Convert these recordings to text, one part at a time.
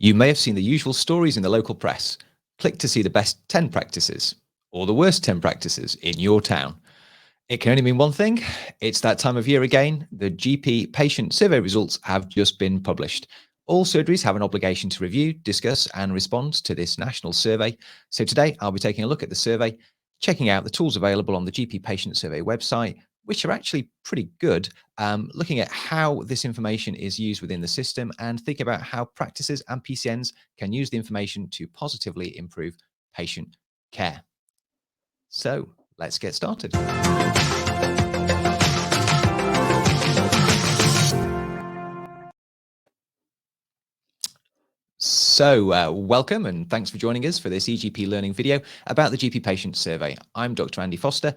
You may have seen the usual stories in the local press. Click to see the best 10 practices or the worst 10 practices in your town. It can only mean one thing. It's that time of year again. The GP patient survey results have just been published. All surgeries have an obligation to review, discuss, and respond to this national survey. So today I'll be taking a look at the survey, checking out the tools available on the GP patient survey website, which are actually pretty good, looking at how this information is used within the system and thinking about how practices and PCNs can use the information to positively improve patient care. So let's get started. So welcome and thanks for joining us for this eGP Learning video about the GP Patient Survey. I'm Dr. Andy Foster,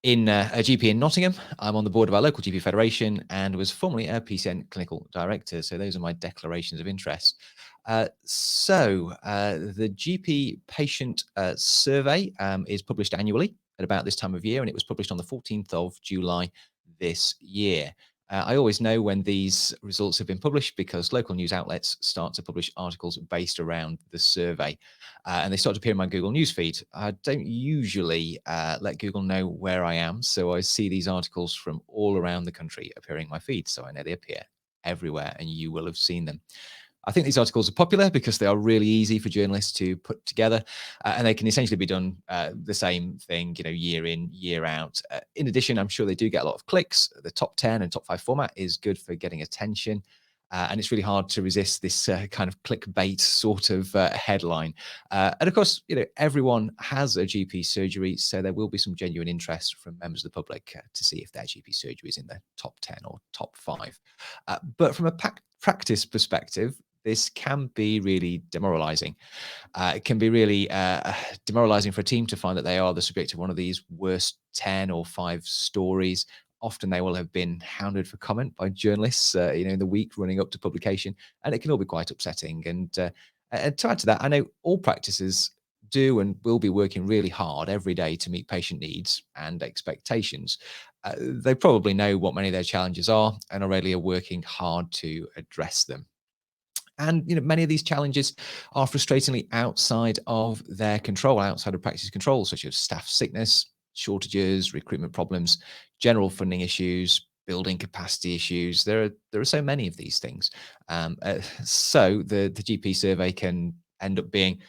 a GP in Nottingham. I'm on the board of our local GP Federation and was formerly a PCN Clinical Director. So those are my declarations of interest. The GP Patient Survey is published annually at about this time of year, and it was published on the 14th of July this year. I always know when these results have been published because local news outlets start to publish articles based around the survey, and they start to appear in my Google News feed. I don't usually let Google know where I am, so I see these articles from all around the country appearing in my feed, so I know they appear everywhere, and you will have seen them. I think these articles are popular because they are really easy for journalists to put together, and they can essentially be done the same thing, year in, year out. In addition, I'm sure they do get a lot of clicks. The top 10 and top 5 format is good for getting attention. And it's really hard to resist this kind of clickbait sort of headline. And of course, everyone has a GP surgery, so there will be some genuine interest from members of the public to see if their GP surgery is in the top 10 or top 5. But from a practice perspective, this can be really demoralizing. It can be really demoralizing for a team to find that they are the subject of one of these worst 10 or 5 stories. Often they will have been hounded for comment by journalists, in the week running up to publication, and it can all be quite upsetting. And to add to that, I know all practices do and will be working really hard every day to meet patient needs and expectations. They probably know what many of their challenges are and already are working hard to address them. And many of these challenges are frustratingly outside of their control, outside of practice control, such as staff sickness, shortages, recruitment problems, general funding issues, building capacity issues. There are so many of these things. So the GP survey can end up being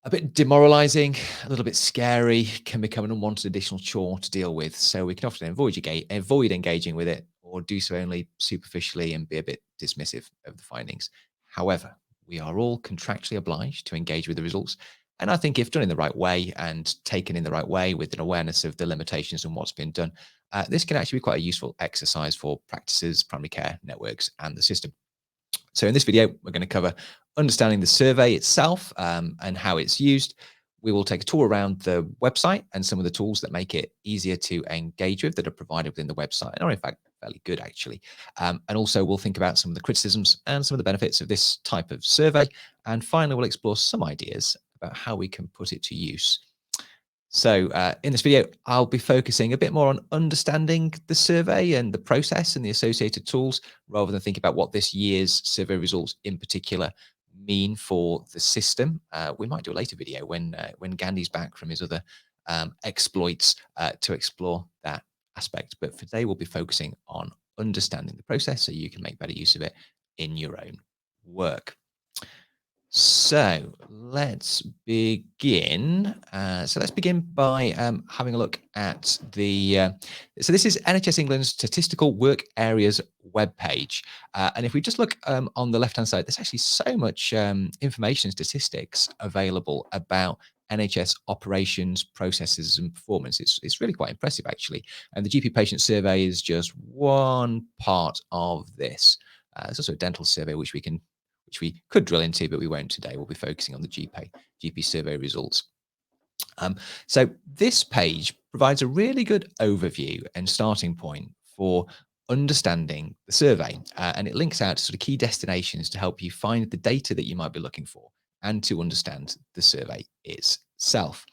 a bit demoralizing, a little bit scary, can become an unwanted additional chore to deal with. So we can often avoid engaging with it, or do so only superficially and be a bit dismissive of the findings. However, we are all contractually obliged to engage with the results. And I think if done in the right way and taken in the right way with an awareness of the limitations and what's been done, this can actually be quite a useful exercise for practices, primary care networks, and the system. So in this video, we're going to cover understanding the survey itself and how it's used. We will take a tour around the website and some of the tools that make it easier to engage with that are provided within the website, and are in fact fairly good actually. And also we'll think about some of the criticisms and some of the benefits of this type of survey. And finally, we'll explore some ideas about how we can put it to use. So in this video, I'll be focusing a bit more on understanding the survey and the process and the associated tools, rather than thinking about what this year's survey results in particular mean for the system. We might do a later video when Gandhi's back from his other exploits to explore that aspect. But for today, we'll be focusing on understanding the process so you can make better use of it in your own work. So let's begin. Let's begin by having a look at the. So this is NHS England's Statistical Work Areas webpage, and if we just look on the left-hand side, there's actually so much information and statistics available about NHS operations, processes, and performance. It's really quite impressive actually, and the GP patient survey is just one part of this. There's also a dental survey which we could drill into, but we won't today. We'll be focusing on the GP survey results. So this page provides a really good overview and starting point for understanding the survey, and it links out to sort of key destinations to help you find the data that you might be looking for and to understand the survey itself.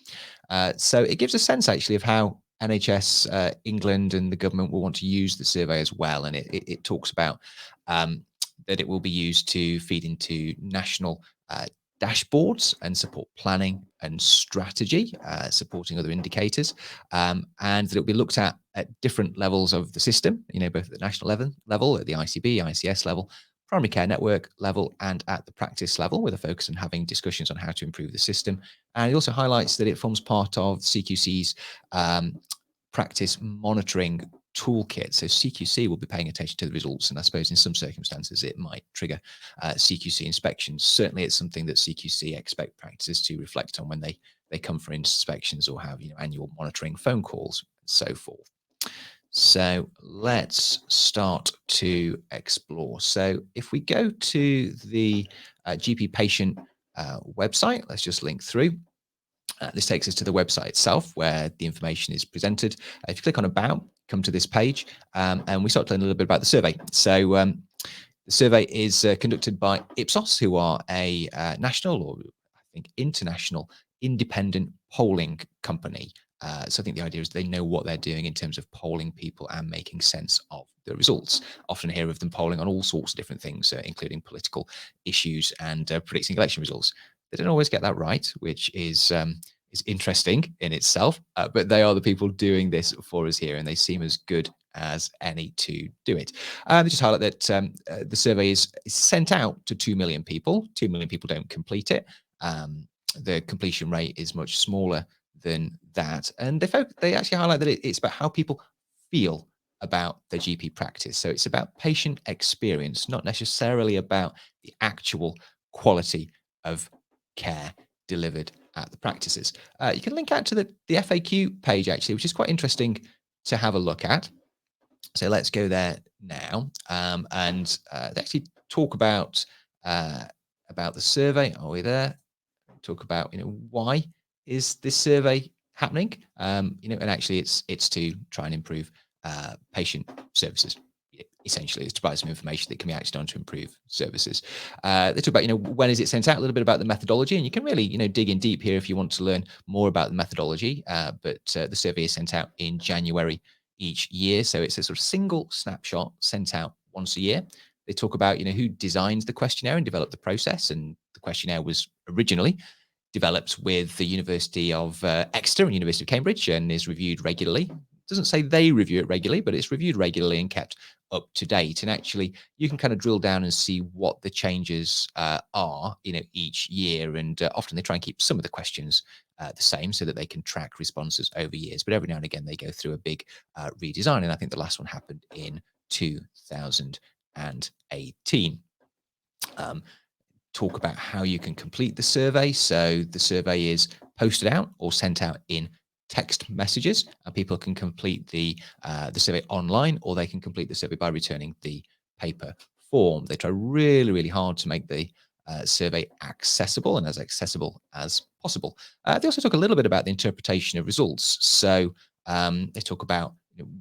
So it gives a sense actually of how NHS England and the government will want to use the survey as well, and it talks about that it will be used to feed into national dashboards and support planning and strategy, supporting other indicators, and that it will be looked at different levels of the system, both at the national level, at the ICB, ICS level, primary care network level, and at the practice level, with a focus on having discussions on how to improve the system. And it also highlights that it forms part of CQC's um, practice monitoring toolkit. So CQC will be paying attention to the results, and I suppose in some circumstances it might trigger CQC inspections. Certainly, it's something that CQC expect practices to reflect on when they come for inspections or have annual monitoring phone calls and so forth. So let's start to explore. So if we go to the GP patient website, let's just link through. This takes us to the website itself where the information is presented. If you click on About, come to this page, and we start to learn a little bit about the survey. So the survey is conducted by Ipsos, who are a national, or I think international, independent polling company. So I think the idea is they know what they're doing in terms of polling people and making sense of the results. Often hear of them polling on all sorts of different things, including political issues and predicting election results. They don't always get that right, which is interesting in itself. But they are the people doing this for us here, and they seem as good as any to do it. They just highlight that the survey is sent out to 2 million people. 2 million people don't complete it. The completion rate is much smaller than that. And they actually highlight that it's about how people feel about their GP practice. So it's about patient experience, not necessarily about the actual quality of care delivered at the practices. You can link out to the FAQ page, actually, which is quite interesting to have a look at. So let's go there now, and they actually talk about the survey. Are we there? Talk about why is this survey happening? And actually it's to try and improve patient services. Essentially, it's to provide some information that can be acted on to improve services. They talk about when is it sent out, a little bit about the methodology, and you can really dig in deep here if you want to learn more about the methodology. But the survey is sent out in January each year, so it's a sort of single snapshot sent out once a year. They talk about who designed the questionnaire and developed the process, and the questionnaire was originally developed with the University of Exeter and University of Cambridge and is reviewed regularly. It doesn't say they review it regularly, but it's reviewed regularly and kept up to date. And actually, you can kind of drill down and see what the changes are, each year. And often they try and keep some of the questions the same so that they can track responses over years. But every now and again, they go through a big redesign. And I think the last one happened in 2018. Talk about how you can complete the survey. So the survey is posted out or sent out in text messages, and people can complete the survey online, or they can complete the survey by returning the paper form. They try really, really hard to make the survey accessible and as accessible as possible. They also talk a little bit about the interpretation of results. So they talk about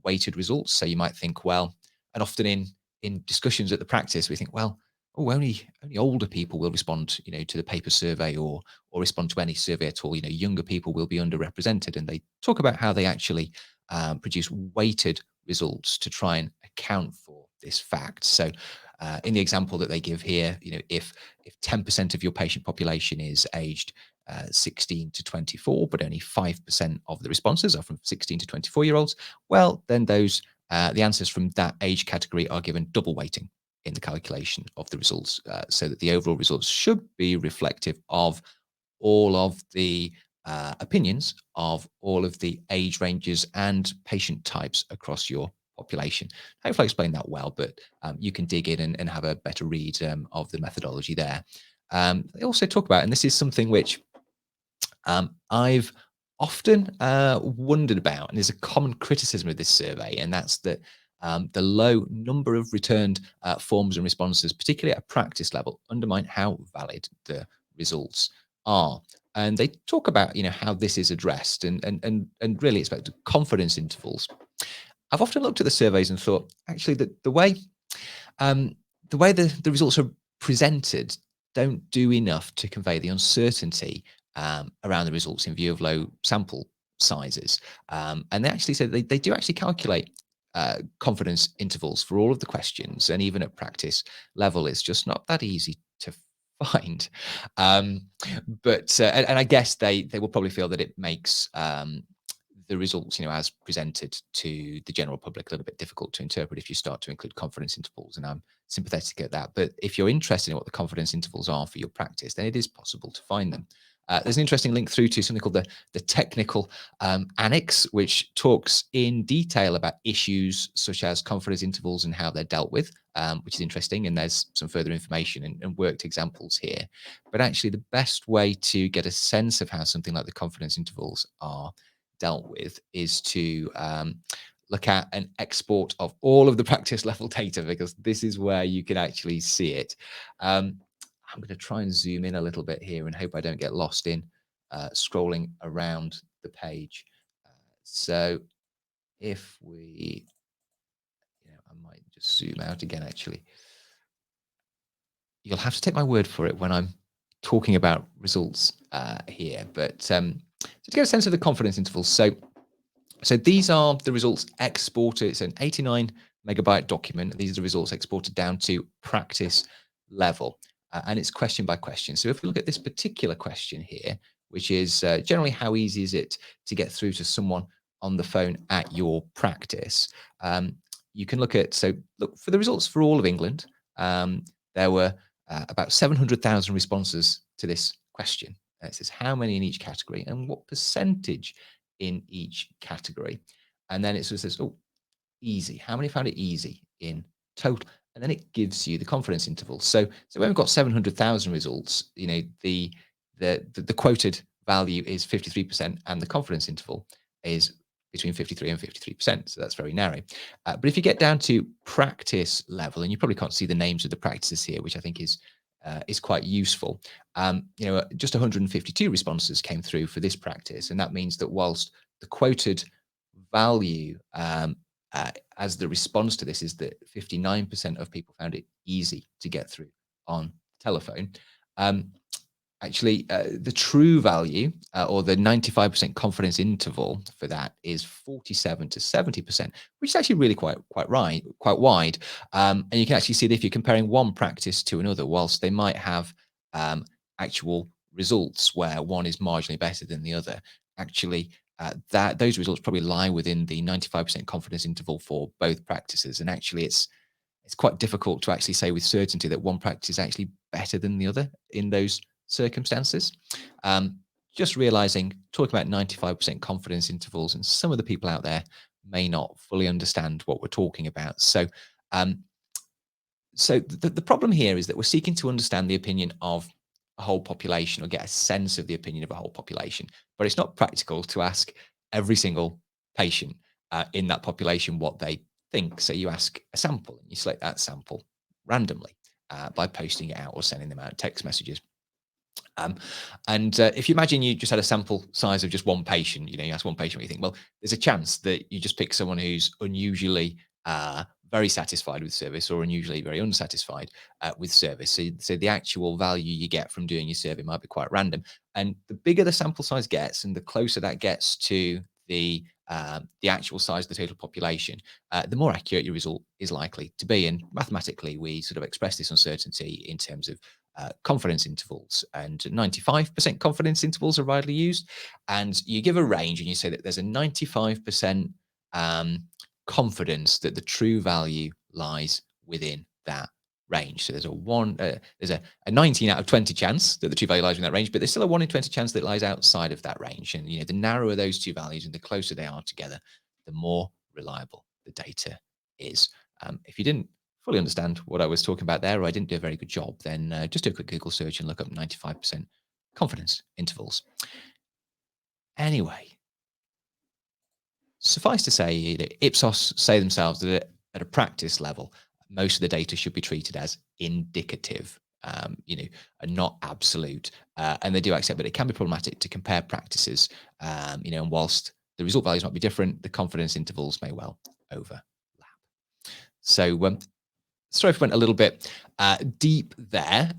weighted results. So you might think, well, and often in discussions at the practice, we think, well, oh, only older people will respond, to the paper survey or respond to any survey at all. Younger people will be underrepresented, and they talk about how they actually produce weighted results to try and account for this fact. So, in the example that they give here, if 10% of your patient population is aged 16 to 24, but only 5% of the responses are from 16 to 24-year-olds, well, then the answers from that age category are given double weighting in the calculation of the results, so that the overall results should be reflective of all of the opinions of all of the age ranges and patient types across your population. Hopefully I explained that well, but you can dig in and have a better read of the methodology there. They also talk about, and this is something which I've often wondered about, and there's a common criticism of this survey, and that's that the low number of returned forms and responses, particularly at a practice level, undermine how valid the results are. And they talk about how this is addressed, and really expect confidence intervals. I've often looked at the surveys and thought, actually, that um, the way the results are presented don't do enough to convey the uncertainty around the results in view of low sample sizes. And they actually said they do actually calculate confidence intervals for all of the questions, and even at practice level, it's just not that easy to find. Um, and I guess they will probably feel that it makes the results, as presented to the general public, a little bit difficult to interpret if you start to include confidence intervals. And I'm sympathetic at that. But if you're interested in what the confidence intervals are for your practice, then it is possible to find them. There's an interesting link through to something called the technical annex, which talks in detail about issues such as confidence intervals and how they're dealt with, which is interesting. And there's some further information and worked examples here. But actually, the best way to get a sense of how something like the confidence intervals are dealt with is to look at an export of all of the practice level data, because this is where you can actually see it. I'm going to try and zoom in a little bit here and hope I don't get lost in scrolling around the page. So if we, I might just zoom out again, actually. You'll have to take my word for it when I'm talking about results here. But to get a sense of the confidence intervals, so these are the results exported. It's an 89 megabyte document. These are the results exported down to practice level. And it's question by question. So if we look at this particular question here, which is generally how easy is it to get through to someone on the phone at your practice, you can look for the results for all of England. There were about 700,000 responses to this question. It says how many in each category and what percentage in each category. And then it sort of says, oh, easy. How many found it easy in total? And then it gives you the confidence interval. So when we've got 700,000 results, the quoted value is 53%, and the confidence interval is between 53 and 53%. So that's very narrow. But if you get down to practice level, and you probably can't see the names of the practices here, which I think is quite useful. Just 152 responses came through for this practice, and that means that whilst the quoted value as the response to this is that 59% of people found it easy to get through on telephone. Actually, the true value or the 95% confidence interval for that is 47 to 70%, which is actually really quite wide. And you can actually see that if you're comparing one practice to another, whilst they might have actual results where one is marginally better than the other, actually that those results probably lie within the 95% confidence interval for both practices. And actually, it's quite difficult to actually say with certainty that one practice is actually better than the other in those circumstances. Just realizing, talking about 95% confidence intervals, and some of the people out there may not fully understand what we're talking about. So the problem here is that we're seeking to understand the opinion of a whole population, or get a sense of the opinion of a whole population, but it's not practical to ask every single patient in that population what they think. So you ask a sample, and you select that sample randomly by posting it out or sending them out text messages. If you imagine you just had a sample size of just one patient, you ask one patient what you think, well, there's a chance that you just pick someone who's unusually very satisfied with service, or unusually very unsatisfied with service. So the actual value you get from doing your survey might be quite random. And the bigger the sample size gets, and the closer that gets to the actual size of the total population, the more accurate your result is likely to be. And mathematically, we sort of express this uncertainty in terms of confidence intervals, and 95% confidence intervals are widely used. And you give a range, and you say that there's a 95% confidence that the true value lies within that range. So there's a 19 out of 20 chance that the true value lies in that range, but there's still a 1 in 20 chance that it lies outside of that range. And the narrower those two values and the closer they are together, the more reliable the data is. If you didn't fully understand what I was talking about there, or I didn't do a very good job, then just do a quick Google search and look up 95% confidence intervals. Anyway, suffice to say that Ipsos say themselves that at a practice level, most of the data should be treated as indicative, and not absolute. And they do accept that it can be problematic to compare practices, and whilst the result values might be different, the confidence intervals may well overlap. So sorry if I went a little bit deep there.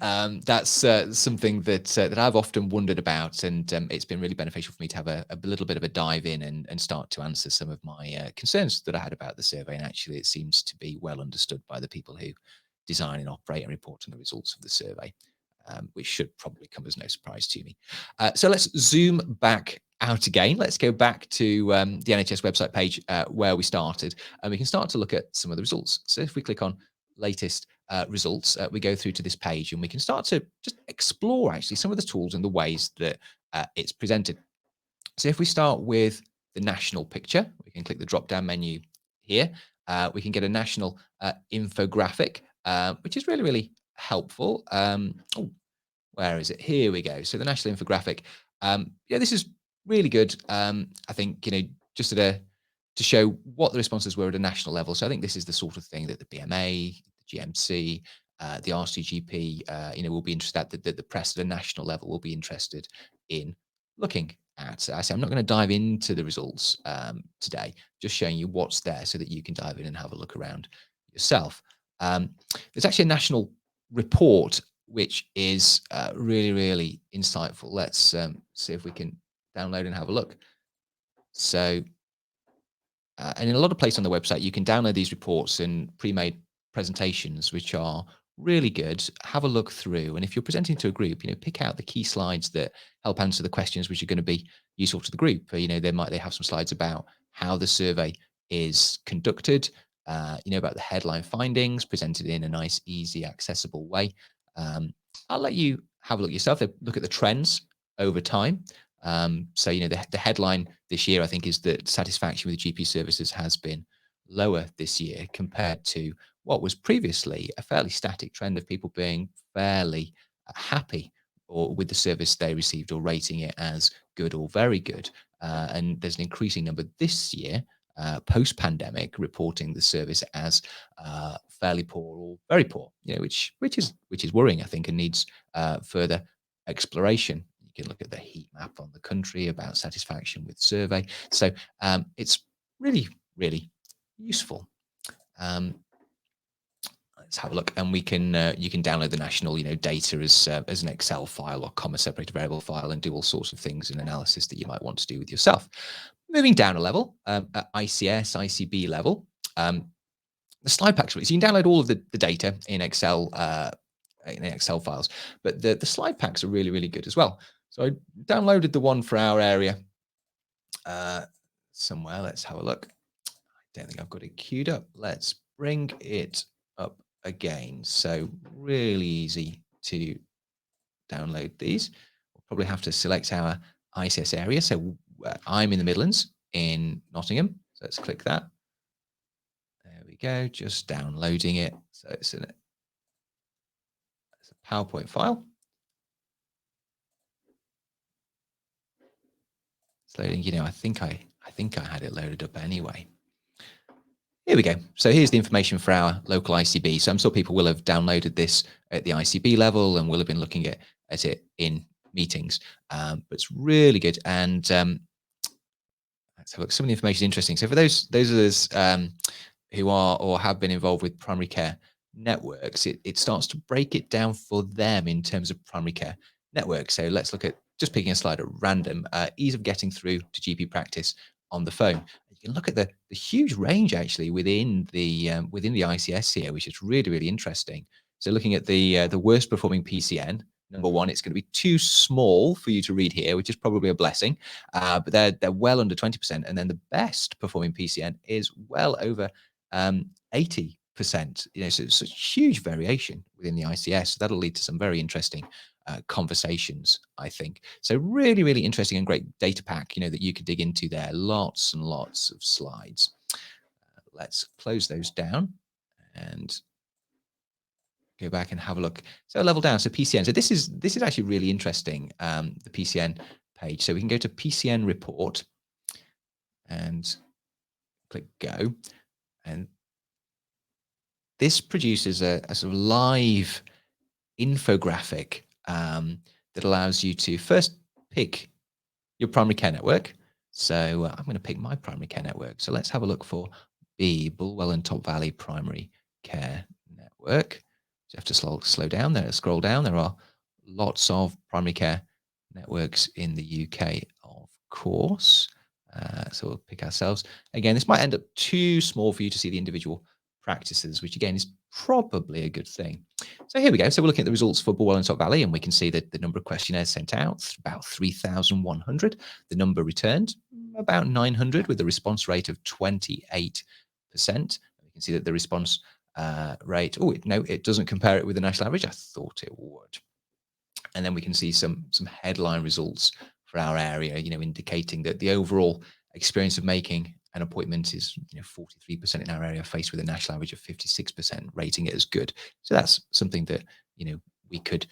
That's something that I've often wondered about, and it's been really beneficial for me to have a little bit of a dive in and start to answer some of my concerns that I had about the survey. And actually, it seems to be well understood by the people who design and operate and report on the results of the survey, which should probably come as no surprise to me. So let's zoom back out again. Let's go back to the NHS website page where we started, and we can start to look at some of the results. So if we click on latest results, we go through to this page and we can start to just explore actually some of the tools and the ways that it's presented. So if we start with the national picture, we can click the drop down menu here. We can get a national infographic, which is really, really helpful. Oh, where is it? Here we go. So the national infographic. Yeah, this is really good. I think, just to show what the responses were at a national level. So I think this is the sort of thing that the BMA, the GMC, the RCGP, will be interested at, that the press at a national level will be interested in looking at. So I say I'm not going to dive into the results today, just showing you what's there so that you can dive in and have a look around yourself. There's actually a national report which is really, really insightful. Let's see if we can download and have a look. So, and in a lot of places on the website, you can download these reports and pre-made presentations, which are really good. Have a look through, and if you're presenting to a group, pick out the key slides that help answer the questions which are going to be useful to the group. They have some slides about how the survey is conducted. About the headline findings presented in a nice, easy, accessible way. I'll let you have a look yourself. Look at the trends over time. So, the headline this year, I think, is that satisfaction with GP services has been lower this year compared to what was previously a fairly static trend of people being fairly happy or with the service they received or rating it as good or very good. And there's an increasing number this year, post-pandemic, reporting the service as fairly poor or very poor. Which is worrying, I think, and needs further exploration. You can look at the heat map on the country about satisfaction with survey. So it's really, really useful. Let's have a look, and you can download the national data as an Excel file or comma separated variable file and do all sorts of things and analysis that you might want to do with yourself. Moving down a level, at ICS, ICB level, the slide packs. So you can download all of the data in Excel files, but the slide packs are really, really good as well. So I downloaded the one for our area somewhere. Let's have a look. I don't think I've got it queued up. Let's bring it up again. So really easy to download these. We'll probably have to select our ICS area. So I'm in the Midlands in Nottingham. So let's click that. There we go. Just downloading it. So it's a PowerPoint file. It's loading. I think I had it loaded up anyway. Here we go. So here's the information for our local ICB. So I'm sure people will have downloaded this at the ICB level and will have been looking at it in meetings. But it's really good. And let's have a look. Some of the information is interesting. So for those of us who are or have been involved with primary care networks, it starts to break it down for them in terms of primary care networks. So let's look at just picking a slide at random, ease of getting through to GP practice on the phone. You can look at the huge range actually within the ICS here, which is really, really interesting. So looking at the worst performing PCN, number one, it's going to be too small for you to read here, which is probably a blessing. But they're well under 20%, and then the best performing PCN is well over 80%. So it's a huge variation within the ICS. So that'll lead to some very interesting conversations, I think. So really, really interesting and great data pack, that you could dig into there. Lots and lots of slides. Let's close those down and go back and have a look. So level down. So PCN. So this is actually really interesting. The PCN page. So we can go to PCN report and click go, and this produces a sort of live infographic that allows you to first pick your primary care network. So I'm going to pick my primary care network. So let's have a look for B, Bulwell and Top Valley Primary Care Network. network. So you have to slow down there, scroll down. There are lots of primary care networks in the UK, of course. So we'll pick ourselves. Again, this might end up too small for you to see the individual practices, which again is probably a good thing. So here we go. So we're looking at the results for Borwell and Top Valley, and we can see that the number of questionnaires sent out, about 3,100. The number returned, about 900, with a response rate of 28%. We can see that the response rate, oh, no, it doesn't compare it with the national average. I thought it would. And then we can see some headline results for our area, indicating that the overall experience of making an appointment is 43% in our area, faced with a national average of 56%, rating it as good. So that's something that we could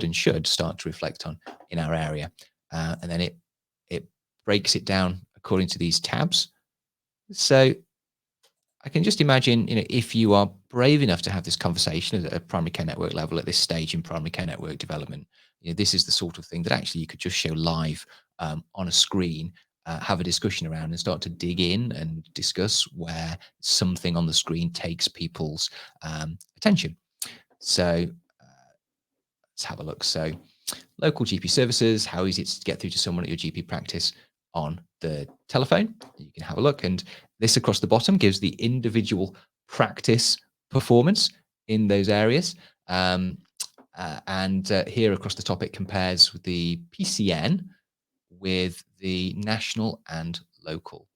and should start to reflect on in our area. And then it breaks it down according to these tabs. So I can just imagine, if you are brave enough to have this conversation at a primary care network level at this stage in primary care network development, this is the sort of thing that actually you could just show live on a screen, have a discussion around, and start to dig in and discuss where something on the screen takes people's attention. So let's have a look. So local GP services, how easy it's to get through to someone at your GP practice on the telephone. You can have a look. And this across the bottom gives the individual practice performance in those areas. And here across the top, it compares with the PCN with the national and local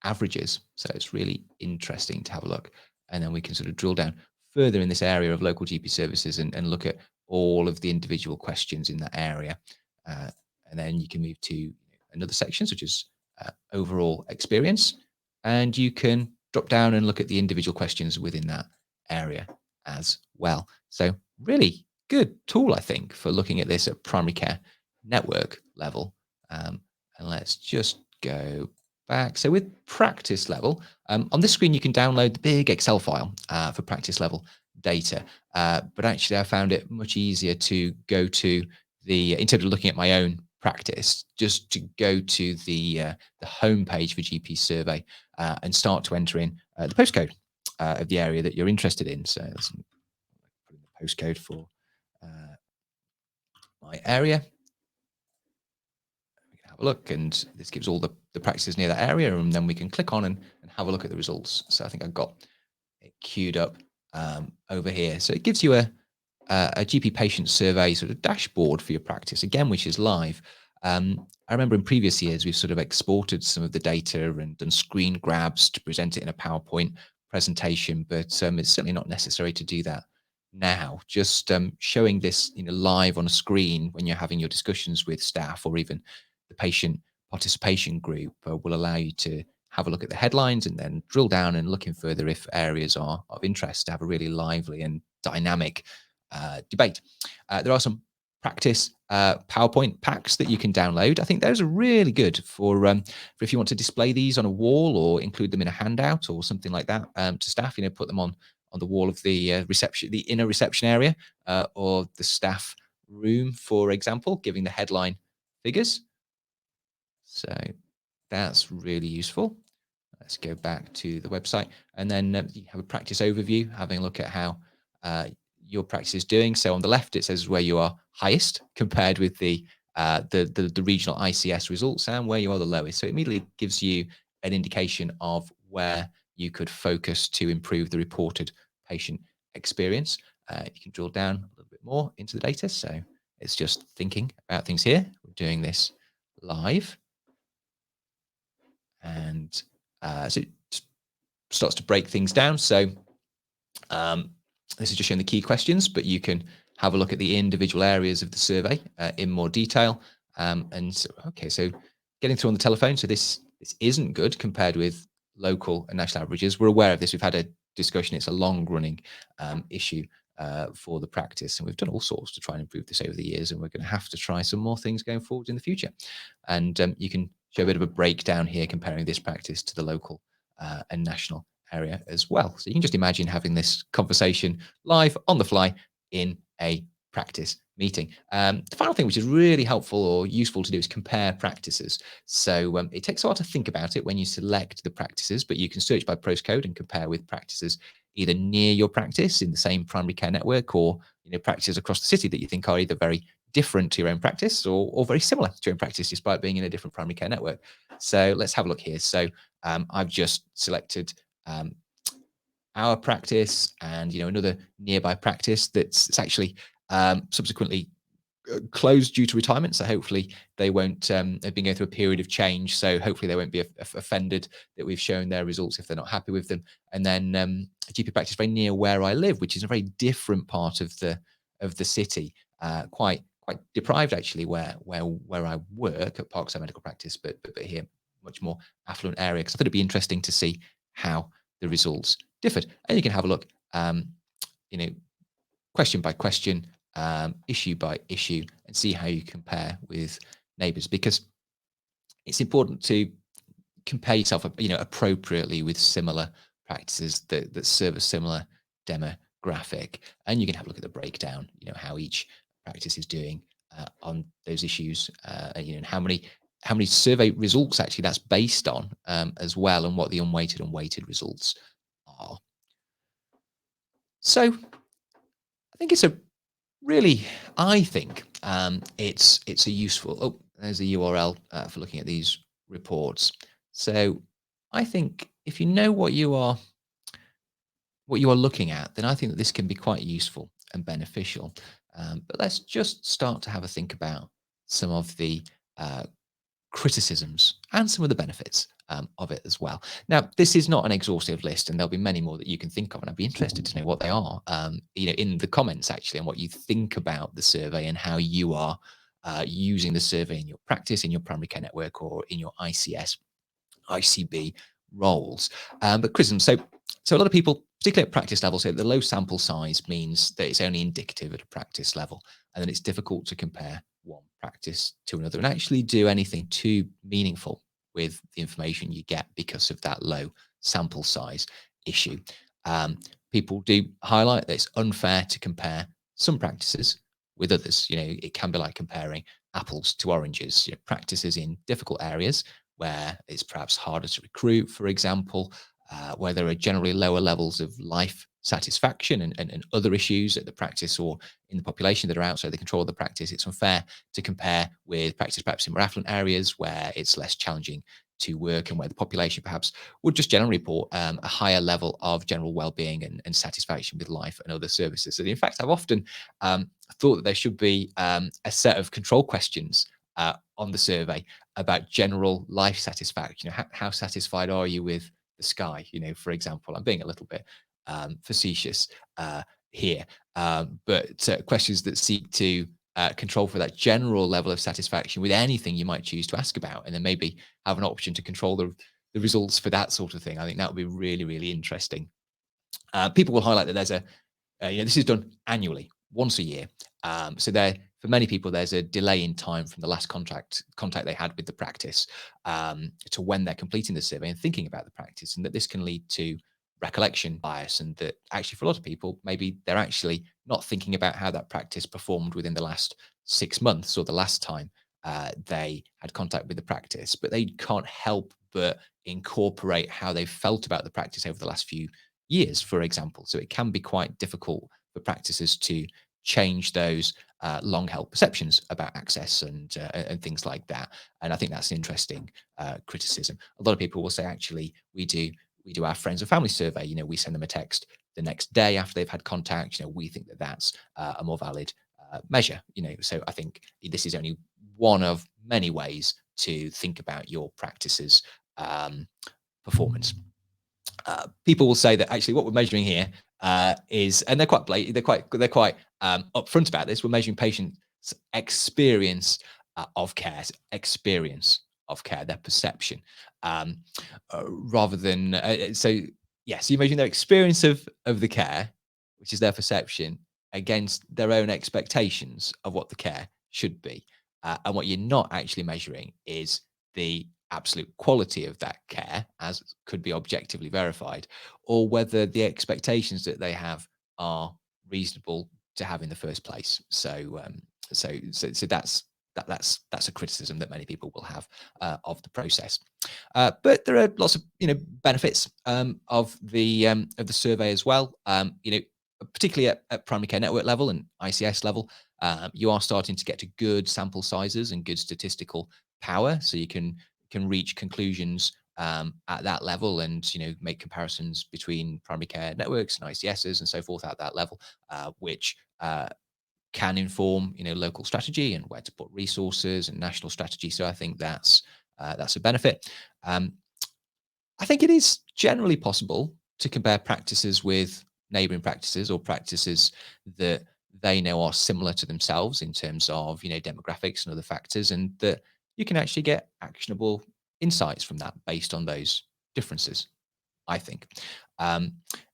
averages. So it's really interesting to have a look. And then we can sort of drill down further in this area of local GP services and look at all of the individual questions in that area. And then you can move to another section, such as overall experience. And you can drop down and look at the individual questions within that area as well. So really good tool, I think, for looking at this at primary care network level. And let's just go back. So with practice level, on this screen, you can download the big Excel file for practice level data. But actually, I found it much easier to go to instead of looking at my own practice, just to go to the home page for GP survey and start to enter in the postcode of the area that you're interested in. So let's put in the postcode for my area. We can have a look, and this gives all the practices near that area, and then we can click on and have a look at the results. So I think I've got it queued up over here. So it gives you a GP patient survey sort of dashboard for your practice, again, which is live. I remember in previous years, we've sort of exported some of the data and done screen grabs to present it in a PowerPoint presentation, but it's certainly not necessary to do that now. Just showing this live on a screen when you're having your discussions with staff or even the patient participation group will allow you to have a look at the headlines and then drill down and look in further if areas are of interest, to have a really lively and dynamic debate. There are some practice PowerPoint packs that you can download. I think those are really good for if you want to display these on a wall or include them in a handout or something like that to staff. Put them on the wall of the reception, the inner reception area, or the staff room, for example, giving the headline figures. So that's really useful. Let's go back to the website, and then you have a practice overview, having a look at how your practice is doing. So on the left, it says where you are highest compared with the regional ICS results, and where you are the lowest. So it immediately gives you an indication of where you could focus to improve the reported patient experience. You can drill down a little bit more into the data. So it's just thinking about things here. We're doing this live, and so it starts to break things down. So this is just showing the key questions, but you can have a look at the individual areas of the survey in more detail. And so, okay, so getting through on the telephone. So this isn't good compared with local and national averages. We're aware of this. We've had a discussion. It's a long-running issue for the practice, and we've done all sorts to try and improve this over the years, and we're going to have to try some more things going forward in the future. And you can show a bit of a breakdown here comparing this practice to the local and national area as well. So you can just imagine having this conversation live on the fly in a practice meeting. The final thing, which is really helpful or useful to do, is compare practices. So it takes a while to think about it when you select the practices, but you can search by postcode and compare with practices either near your practice in the same primary care network, or practices across the city that you think are either very different to your own practice, or very similar to your own practice despite being in a different primary care network. So let's have a look here. So I've just selected our practice and another nearby practice that's it's actually subsequently closed due to retirement. So hopefully they won't. They've been going through a period of change, so hopefully they won't be offended that we've shown their results if they're not happy with them. And then a GP practice very near where I live, which is a very different part of the city, quite deprived actually, where I work at Parkside Medical Practice, but here much more affluent area. Because I thought it'd be interesting to see how the results differed, and you can have a look. You know, question by question, issue by issue, and see how you compare with neighbours, because it's important to compare yourself, appropriately with similar practices that serve a similar demographic, and you can have a look at the breakdown, how each practice is doing on those issues, and how many survey results actually that's based on, as well, and what the unweighted and weighted results are. So I think it's a really, I think it's a useful. Oh, there's a URL for looking at these reports. So I think if you know what you are looking at, then I think that this can be quite useful and beneficial. But let's just start to have a think about some of the uh, criticisms and some of the benefits of it as well. Now, this is not an exhaustive list, and there'll be many more that you can think of, and I'd be interested to know what they are, in the comments actually, and what you think about the survey and how you are using the survey in your practice, in your primary care network, or in your ICS, ICB roles. But criticism. So a lot of people, particularly at practice level, say that the low sample size means that it's only indicative at a practice level, and then it's difficult to compare one practice to another and actually do anything too meaningful with the information you get because of that low sample size issue. Um, People do highlight that it's unfair to compare some practices with others. It can be like comparing apples to oranges. Practices in difficult areas where it's perhaps harder to recruit, for example, where there are generally lower levels of life satisfaction and other issues at the practice or in the population that are outside the control of the practice. It's unfair to compare with practice perhaps in more affluent areas where it's less challenging to work and where the population perhaps would just generally report a higher level of general well-being and satisfaction with life and other services. So in fact, I've often thought that there should be a set of control questions on the survey about general life satisfaction. How satisfied are you with the sky? For example, I'm being a little bit facetious here, but questions that seek to control for that general level of satisfaction with anything you might choose to ask about, and then maybe have an option to control the results for that sort of thing. I think that would be really, really interesting. People will highlight that there's this is done annually, once a year. So there, for many people, there's a delay in time from the last contact they had with the practice to when they're completing the survey and thinking about the practice, and that this can lead to recollection bias, and that actually for a lot of people, maybe they're actually not thinking about how that practice performed within the last 6 months or the last time they had contact with the practice, but they can't help but incorporate how they felt about the practice over the last few years, for example. So it can be quite difficult for practices to change those long held perceptions about access and things like that. And I think that's an interesting criticism. A lot of people will say, actually, we do our friends and family survey. We send them a text the next day after they've had contact. We think that that's a more valid measure. So I think this is only one of many ways to think about your practice's performance. People will say that actually what we're measuring here is, and they're quite blatant, they're quite upfront about this. We're measuring patients' experience of care, their perception, rather than so. Yes, you're measuring their experience of the care, which is their perception, against their own expectations of what the care should be, and what you're not actually measuring is the absolute quality of that care, as could be objectively verified, or whether the expectations that they have are reasonable to have in the first place. So that's a criticism that many people will have of the process. But there are lots of benefits of the survey as well. Particularly at primary care network level and ICS level, you are starting to get to good sample sizes and good statistical power, so you can reach conclusions at that level, and make comparisons between primary care networks and ICSs and so forth at that level, which can inform local strategy and where to put resources and national strategy. So I think that's a benefit. I think it is generally possible to compare practices with neighboring practices or practices that they know are similar to themselves in terms of demographics and other factors, and that you can actually get actionable insights from that based on those differences. I think.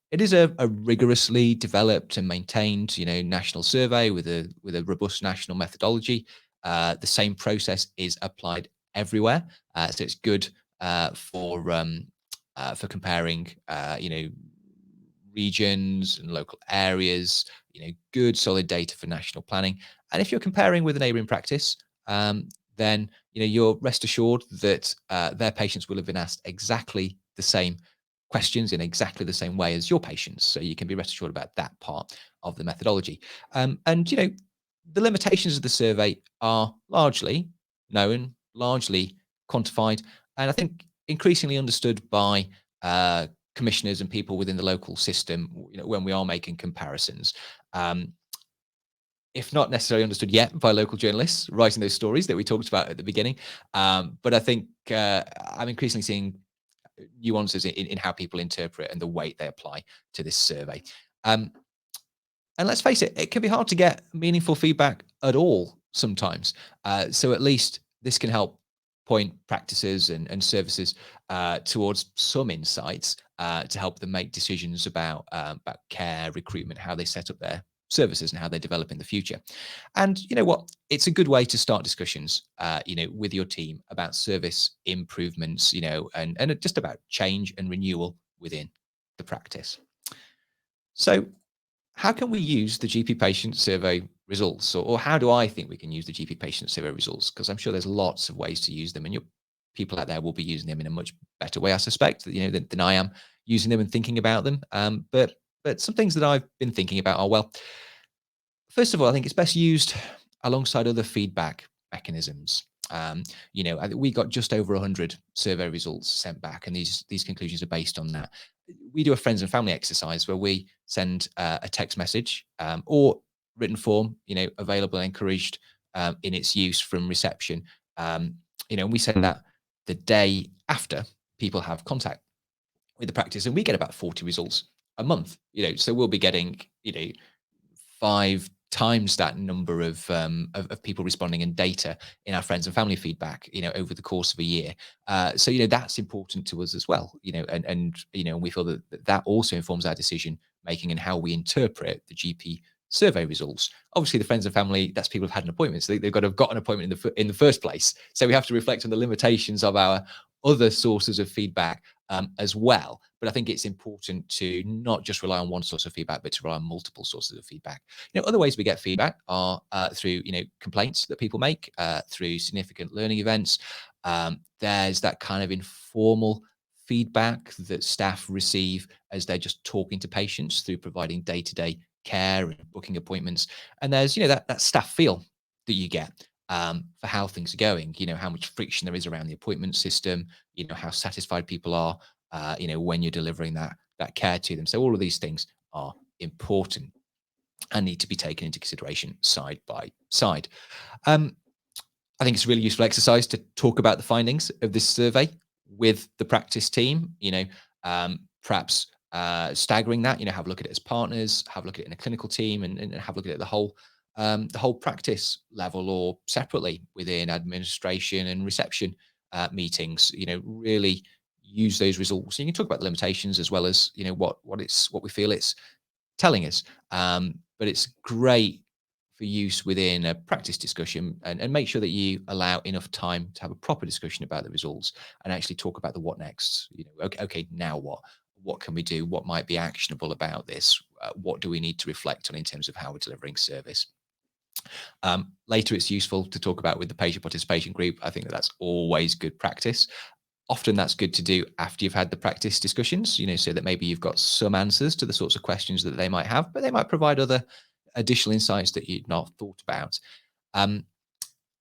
It is a rigorously developed and maintained, national survey with a robust national methodology. The same process is applied everywhere, so it's good for comparing, regions and local areas. Good solid data for national planning. And if you're comparing with a neighbouring practice, then you're rest assured that their patients will have been asked exactly the same questions in exactly the same way as your patients. So you can be rest assured about that part of the methodology. And the limitations of the survey are largely known, largely quantified, and I think increasingly understood by commissioners and people within the local system. When we are making comparisons. If not necessarily understood yet by local journalists writing those stories that we talked about at the beginning. But I think I'm increasingly seeing nuances in how people interpret and the weight they apply to this survey. And let's face it, it can be hard to get meaningful feedback at all sometimes. So at least this can help point practices and services towards some insights to help them make decisions about care, recruitment, how they set up their services and how they develop in the future. And you know what? It's a good way to start discussions, with your team about service improvements, and just about change and renewal within the practice. So how can we use the GP patient survey results, or how do I think we can use the GP patient survey results? Because I'm sure there's lots of ways to use them, and your people out there will be using them in a much better way, I suspect, than I am using them and thinking about them. But some things that I've been thinking about are, well, first of all, I think it's best used alongside other feedback mechanisms. I think we got just over 100 survey results sent back, and these conclusions are based on that. We do a friends and family exercise where we send a text message or written form, available and encouraged in its use from reception. And we send that the day after people have contact with the practice, and we get about 40 results a month. So we'll be getting 5 times that number of people responding and data in our friends and family feedback, over the course of a year. So that's important to us as well. And we feel that also informs our decision making and how we interpret the GP survey results. Obviously, the friends and family, that's people who've had an appointment, so they've got to have got an appointment in the first place. So we have to reflect on the limitations of our other sources of feedback as well. But I think it's important to not just rely on one source of feedback, but to rely on multiple sources of feedback. Other ways we get feedback are through complaints that people make, through significant learning events. There's that kind of informal feedback that staff receive as they're just talking to patients through providing day-to-day care and booking appointments. And there's that staff feel that you get for how things are going. How much friction there is around the appointment system. How satisfied people are. When you're delivering that care to them. So all of these things are important and need to be taken into consideration side by side. I think it's a really useful exercise to talk about the findings of this survey with the practice team. Perhaps staggering that. Have a look at it as partners, have a look at it in a clinical team, and have a look at it at the whole practice level or separately within administration and reception meetings. Really use those results. And you can talk about the limitations as well as what we feel it's telling us. But it's great for use within a practice discussion, and make sure that you allow enough time to have a proper discussion about the results and actually talk about the what next. Okay, now what? What can we do? What might be actionable about this? what do we need to reflect on in terms of how we're delivering service. Later, it's useful to talk about with the patient participation group. I think that that's always good practice. Often that's good to do after you've had the practice discussions, so that maybe you've got some answers to the sorts of questions that they might have, but they might provide other additional insights that you'd not thought about. Um,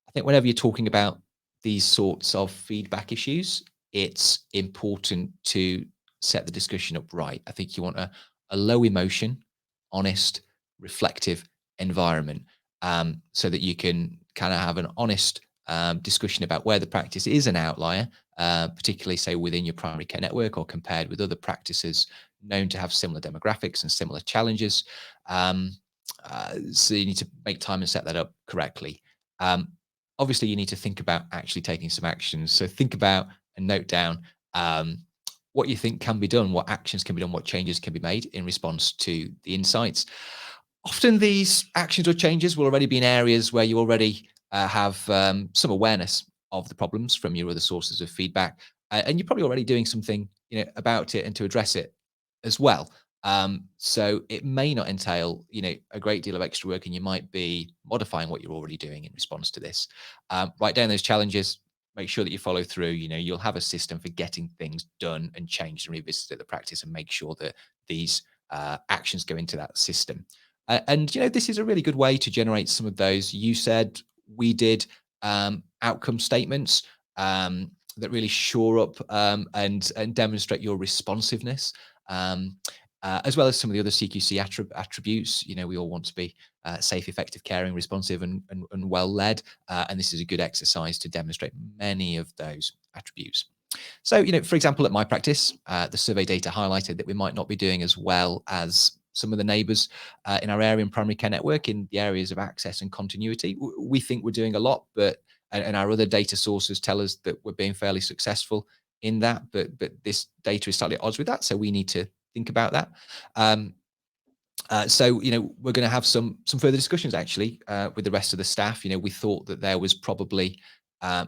I think whenever you're talking about these sorts of feedback issues, it's important to set the discussion up right. I think you want a low emotion, honest, reflective environment, so that you can kind of have an honest discussion about where the practice is an outlier, particularly, say, within your primary care network or compared with other practices known to have similar demographics and similar challenges. So you need to make time and set that up correctly. Um, Obviously, you need to think about actually taking some actions. So think about and note down what you think can be done, what actions can be done, what changes can be made in response to the insights. Often these actions or changes will already be in areas where you already have some awareness of the problems from your other sources of feedback, and you're probably already doing something about it and to address it as well. So it may not entail a great deal of extra work, and you might be modifying what you're already doing in response to this. Write down those challenges. Make sure that you follow through. You'll have a system for getting things done and changed and revisited the practice, and make sure that these actions go into that system. And this is a really good way to generate some of those. You said we did outcome statements that really shore up and demonstrate your responsiveness. As well as some of the other CQC attributes. We all want to be safe, effective, caring, responsive, and well led. And this is a good exercise to demonstrate many of those attributes. So, for example, at my practice, the survey data highlighted that we might not be doing as well as some of the neighbours in our area and primary care network in the areas of access and continuity. We think we're doing a lot, and our other data sources tell us that we're being fairly successful in that. But this data is slightly at odds with that, so we need to think about that. So we're going to have some further discussions actually with the rest of the staff. We thought that there was probably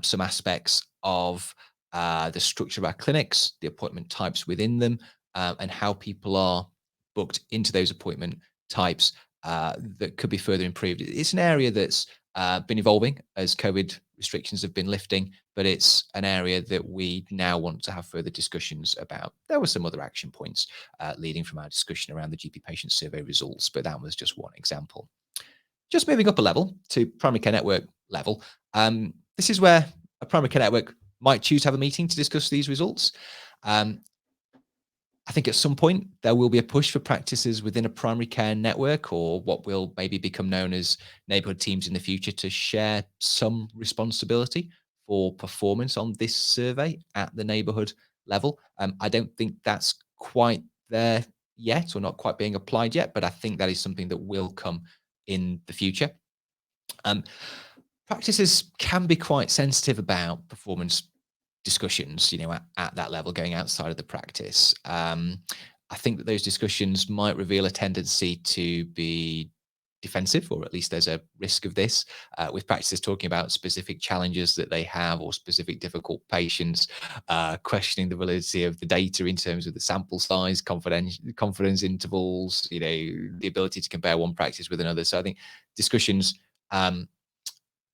some aspects of the structure of our clinics, the appointment types within them, and how people are booked into those appointment types that could be further improved. It's an area that's been evolving as COVID restrictions have been lifting, but it's an area that we now want to have further discussions about. There were some other action points leading from our discussion around the GP patient survey results, but that was just one example. Just moving up a level to primary care network level. This is where a primary care network might choose to have a meeting to discuss these results. I think at some point there will be a push for practices within a primary care network, or what will maybe become known as neighbourhood teams in the future, to share some responsibility for performance on this survey at the neighbourhood level. I don't think that's quite there yet, or not quite being applied yet, but I think that is something that will come in the future. Practices can be quite sensitive about performance discussions, at that level, going outside of the practice. I think that those discussions might reveal a tendency to be defensive, or at least there's a risk of this, with practices talking about specific challenges that they have or specific difficult patients, questioning the validity of the data in terms of the sample size, confidence intervals, the ability to compare one practice with another. So I think discussions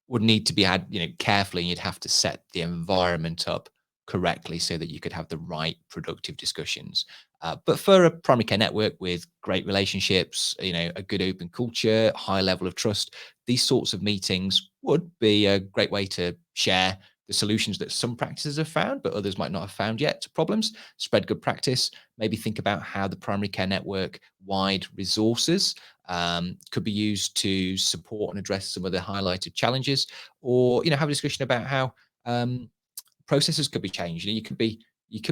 would need to be had, carefully, and you'd have to set the environment up correctly so that you could have the right productive discussions. But for a primary care network with great relationships, a good open culture, high level of trust, these sorts of meetings would be a great way to share the solutions that some practices have found, but others might not have found yet, to problems, spread good practice, maybe think about how the primary care network wide resources could be used to support and address some of the highlighted challenges, or have a discussion about how processes could be changed. You could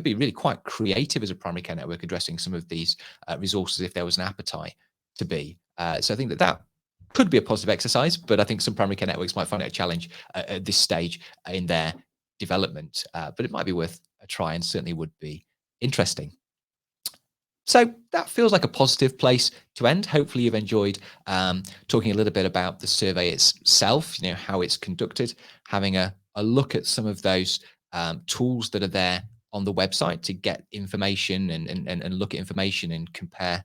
be really quite creative as a primary care network addressing some of these resources if there was an appetite to be. So I think that could be a positive exercise, but I think some primary care networks might find it a challenge at this stage in their development. But it might be worth a try, and certainly would be interesting. So that feels like a positive place to end. Hopefully you've enjoyed talking a little bit about the survey itself, how it's conducted, having a look at some of those tools that are there on the website to get information and look at information and compare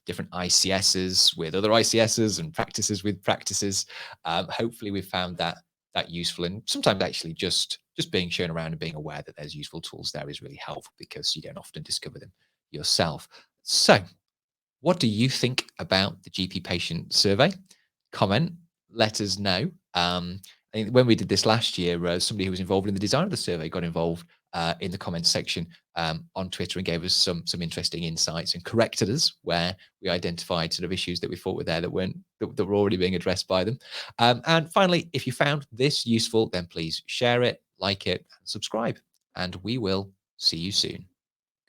different ICSs with other ICSs and practices with practices. Hopefully, we've found that useful, and sometimes actually just being shown around and being aware that there's useful tools there is really helpful because you don't often discover them yourself. So, what do you think about the GP patient survey? Comment, let us know. I think when we did this last year, somebody who was involved in the design of the survey got involved in the comments section on Twitter and gave us some interesting insights and corrected us where we identified sort of issues that we thought were there that were already being addressed by them. And finally, if you found this useful, then please share it, like it, and subscribe. And we will see you soon.